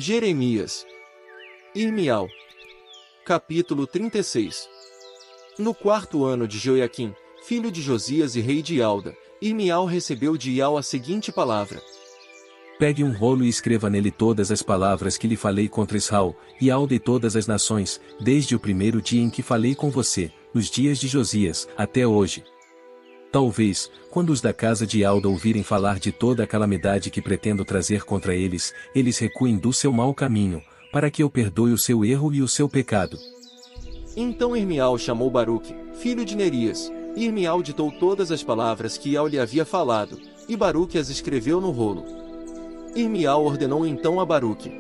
Jeremias. Irmial. Capítulo 36. No quarto ano de Joiaquim, filho de Josias e rei de Judá, Irmial recebeu de Ial a seguinte palavra: Pegue um rolo e escreva nele todas as palavras que lhe falei contra Israel, Judá e todas as nações, desde o primeiro dia em que falei com você, nos dias de Josias, até hoje. Talvez, quando os da casa de Judá ouvirem falar de toda a calamidade que pretendo trazer contra eles, eles recuem do seu mau caminho, para que eu perdoe o seu erro e o seu pecado. Então Irmial chamou Baruque, filho de Nerias, e Irmial ditou todas as palavras que Ial lhe havia falado, e Baruque as escreveu no rolo. Irmial ordenou então a Baruque: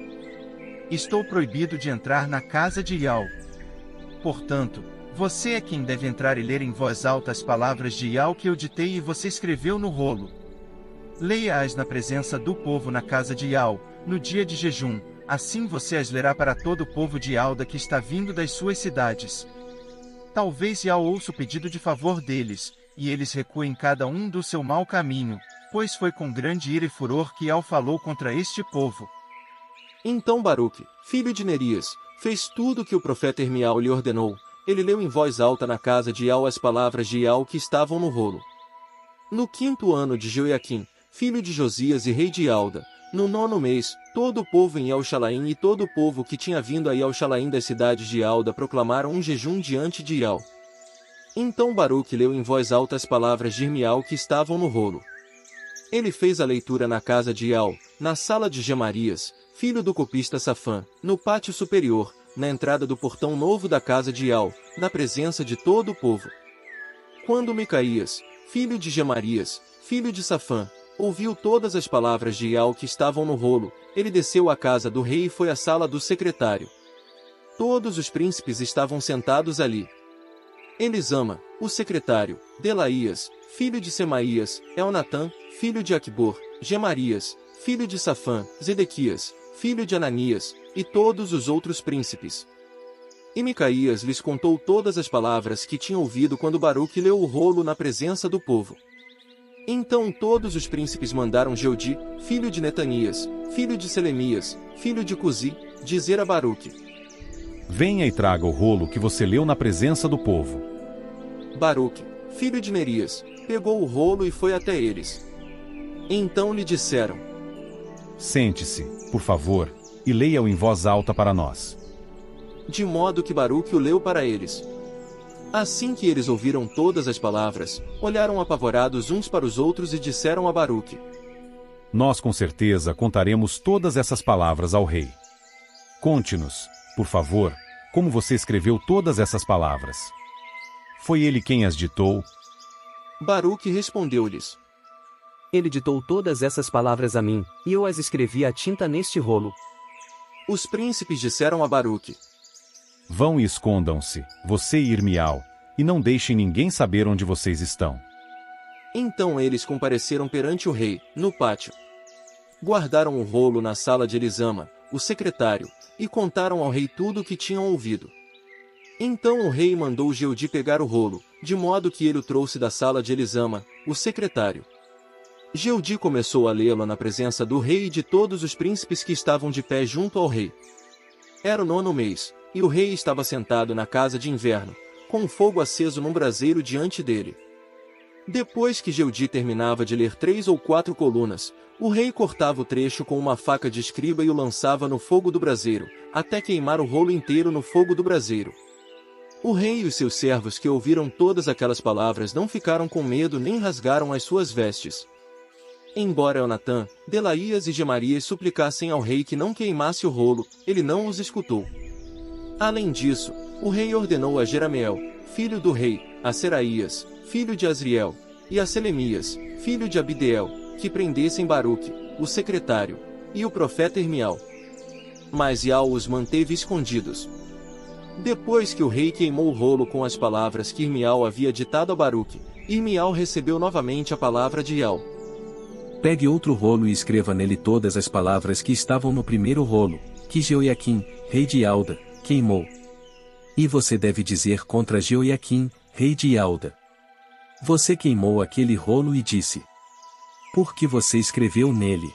Estou proibido de entrar na casa de Ial. Portanto, você é quem deve entrar e ler em voz alta as palavras de Ial que eu ditei e você escreveu no rolo. Leia-as na presença do povo na casa de Ial, no dia de jejum, assim você as lerá para todo o povo de Judá que está vindo das suas cidades. Talvez Ial ouça o pedido de favor deles, e eles recuem cada um do seu mau caminho, pois foi com grande ira e furor que Ial falou contra este povo. Então Baruque, filho de Nerias, fez tudo o que o profeta Irmial lhe ordenou. Ele leu em voz alta na casa de Ial as palavras de Ial que estavam no rolo. No quinto ano de Joiaquim, filho de Josias e rei de Judá, no nono mês, todo o povo em Elxalaim e todo o povo que tinha vindo a Elxalaim das cidades de Judá proclamaram um jejum diante de Ial. Então Baruque leu em voz alta as palavras de Irmial que estavam no rolo. Ele fez a leitura na casa de Ial, na sala de Gemarias, filho do copista Safã, no pátio superior, na entrada do portão novo da casa de Ial, na presença de todo o povo. Quando Micaías, filho de Gemarias, filho de Safã, ouviu todas as palavras de Ial que estavam no rolo, ele desceu à casa do rei e foi à sala do secretário. Todos os príncipes estavam sentados ali. Elisama, o secretário, Delaías, filho de Semaías, Elnatã, filho de Aquibor, Gemarias, filho de Safã, Zedequias, filho de Ananias, e todos os outros príncipes. E Micaías lhes contou todas as palavras que tinha ouvido quando Baruque leu o rolo na presença do povo. Então todos os príncipes mandaram Jeudi, filho de Netanias, filho de Selemias, filho de Cusi, dizer a Baruque: Venha e traga o rolo que você leu na presença do povo. Baruque, filho de Nerias, pegou o rolo e foi até eles. Então lhe disseram: Sente-se, por favor, e leia-o em voz alta para nós. De modo que Baruque o leu para eles. Assim que eles ouviram todas as palavras, olharam apavorados uns para os outros e disseram a Baruque: Nós com certeza contaremos todas essas palavras ao rei. Conte-nos, por favor, como você escreveu todas essas palavras. Foi ele quem as ditou? Baruque respondeu-lhes: Ele ditou todas essas palavras a mim, e eu as escrevi à tinta neste rolo. Os príncipes disseram a Baruque: Vão e escondam-se, você e Irmial, e não deixem ninguém saber onde vocês estão. Então eles compareceram perante o rei, no pátio. Guardaram o rolo na sala de Elisama, o secretário, e contaram ao rei tudo o que tinham ouvido. Então o rei mandou Jeudi pegar o rolo, de modo que ele o trouxe da sala de Elisama, o secretário. Jeudi começou a lê-lo na presença do rei e de todos os príncipes que estavam de pé junto ao rei. Era o nono mês, e o rei estava sentado na casa de inverno, com um fogo aceso num braseiro diante dele. Depois que Jeudi terminava de ler 3 ou 4 colunas, o rei cortava o trecho com uma faca de escriba e o lançava no fogo do braseiro, até queimar o rolo inteiro no fogo do braseiro. O rei e os seus servos que ouviram todas aquelas palavras não ficaram com medo nem rasgaram as suas vestes. Embora Elnatã, Delaías e Gemarias suplicassem ao rei que não queimasse o rolo, ele não os escutou. Além disso, o rei ordenou a Jerameel, filho do rei, a Seraías, filho de Azriel, e a Selemias, filho de Abideel, que prendessem Baruque, o secretário, e o profeta Irmial. Mas Ial os manteve escondidos. Depois que o rei queimou o rolo com as palavras que Irmial havia ditado a Baruque, Irmial recebeu novamente a palavra de Ial. Pegue outro rolo e escreva nele todas as palavras que estavam no primeiro rolo, que Joiaquim, rei de Judá, queimou. E você deve dizer contra Joiaquim, rei de Judá: Você queimou aquele rolo e disse: Por que você escreveu nele?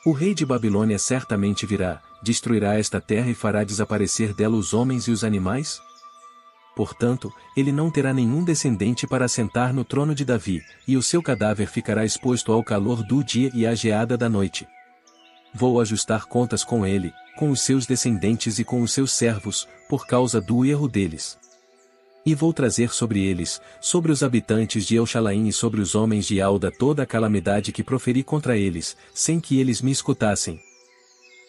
O rei de Babilônia certamente virá, destruirá esta terra e fará desaparecer dela os homens e os animais? Portanto, ele não terá nenhum descendente para assentar no trono de Davi, e o seu cadáver ficará exposto ao calor do dia e à geada da noite. Vou ajustar contas com ele, com os seus descendentes e com os seus servos, por causa do erro deles. E vou trazer sobre eles, sobre os habitantes de Elchalaim e sobre os homens de Alda toda a calamidade que proferi contra eles, sem que eles me escutassem.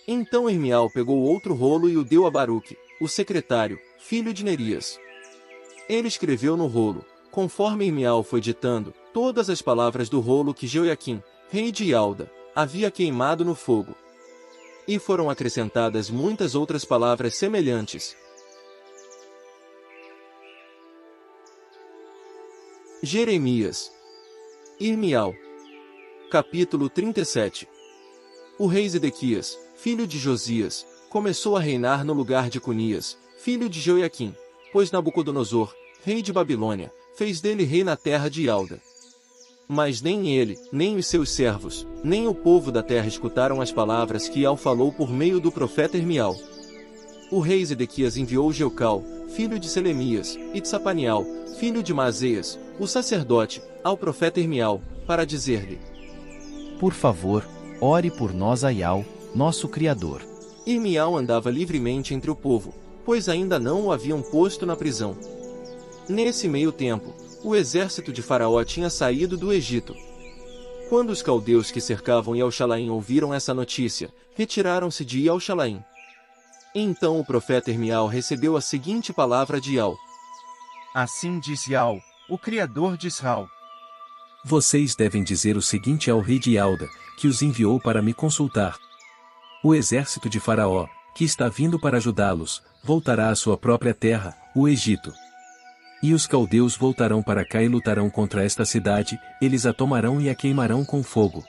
Então Irmial pegou outro rolo e o deu a Baruque, o secretário, filho de Nerias. Ele escreveu no rolo, conforme Irmial foi ditando, todas as palavras do rolo que Jeoiaquim, rei de Alda, havia queimado no fogo. E foram acrescentadas muitas outras palavras semelhantes. Jeremias. Irmial. Capítulo 37. O rei Zedequias, filho de Josias, começou a reinar no lugar de Conias, filho de Jeoiaquim, pois Nabucodonosor, rei de Babilônia, fez dele rei na terra de Alda. Mas nem ele, nem os seus servos, nem o povo da terra escutaram as palavras que Ial falou por meio do profeta Irmial. O rei Zedequias enviou Jeucal, filho de Selemias, e Tsapaniel, filho de Maaseias, o sacerdote, ao profeta Irmial, para dizer-lhe: Por favor, ore por nós a Ial, nosso Criador. Irmial andava livremente entre o povo, pois ainda não o haviam posto na prisão. Nesse meio tempo, o exército de Faraó tinha saído do Egito. Quando os caldeus que cercavam Elchalaim ouviram essa notícia, retiraram-se de Elchalaim. Então o profeta Irmial recebeu a seguinte palavra de Ial: Assim diz Ial, o Criador de Israel. Vocês devem dizer o seguinte ao rei de Alda, que os enviou para me consultar. O exército de Faraó, que está vindo para ajudá-los, voltará à sua própria terra, o Egito. E os caldeus voltarão para cá e lutarão contra esta cidade, eles a tomarão e a queimarão com fogo.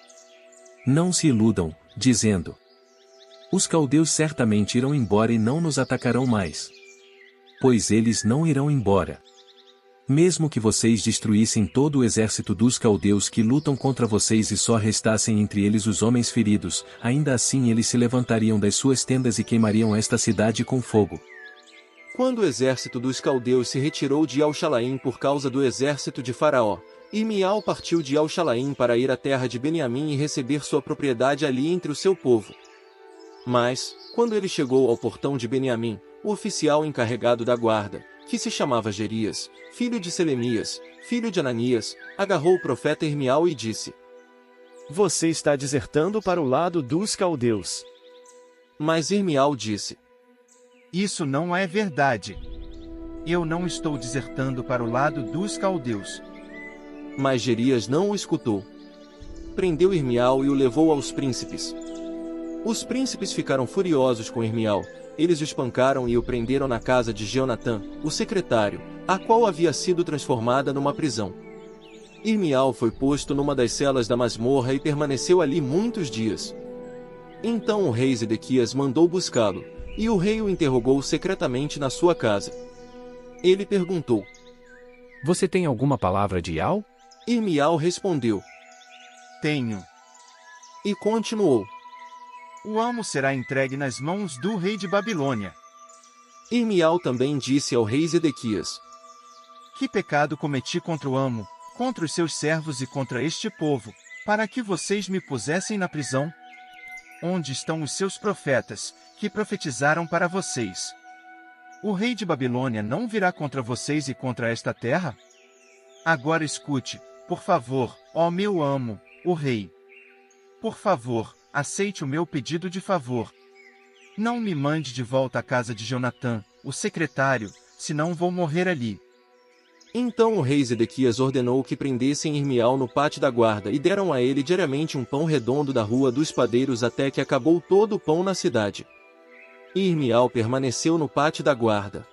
Não se iludam, dizendo: Os caldeus certamente irão embora e não nos atacarão mais. Pois eles não irão embora. Mesmo que vocês destruíssem todo o exército dos caldeus que lutam contra vocês e só restassem entre eles os homens feridos, ainda assim eles se levantariam das suas tendas e queimariam esta cidade com fogo. Quando o exército dos caldeus se retirou de Elchalaim por causa do exército de Faraó, Irmial partiu de Elchalaim para ir à terra de Beniamim e receber sua propriedade ali entre o seu povo. Mas, quando ele chegou ao portão de Beniamim, o oficial encarregado da guarda, que se chamava Jerias, filho de Selemias, filho de Ananias, agarrou o profeta Irmial e disse: Você está desertando para o lado dos caldeus. Mas Irmial disse: Isso não é verdade. Eu não estou desertando para o lado dos caldeus. Mas Jerias não o escutou. Prendeu Irmial e o levou aos príncipes. Os príncipes ficaram furiosos com Irmial. Eles o espancaram e o prenderam na casa de Jonatã, o secretário, a qual havia sido transformada numa prisão. Irmial foi posto numa das celas da masmorra e permaneceu ali muitos dias. Então o rei Zedequias mandou buscá-lo, e o rei o interrogou secretamente na sua casa. Ele perguntou: Você tem alguma palavra de Ial? Irmial respondeu: Tenho. E continuou: O amo será entregue nas mãos do rei de Babilônia. Irmial também disse ao rei Zedequias: Que pecado cometi contra o amo, contra os seus servos e contra este povo, para que vocês me pusessem na prisão? Onde estão os seus profetas, que profetizaram para vocês? O rei de Babilônia não virá contra vocês e contra esta terra? Agora escute, por favor, ó meu amo, o rei. Por favor, aceite o meu pedido de favor. Não me mande de volta à casa de Jonatã, o secretário, senão vou morrer ali. Então o rei Zedequias ordenou que prendessem Irmial no pátio da guarda e deram a ele diariamente um pão redondo da rua dos padeiros até que acabou todo o pão na cidade. E Irmial permaneceu no pátio da guarda.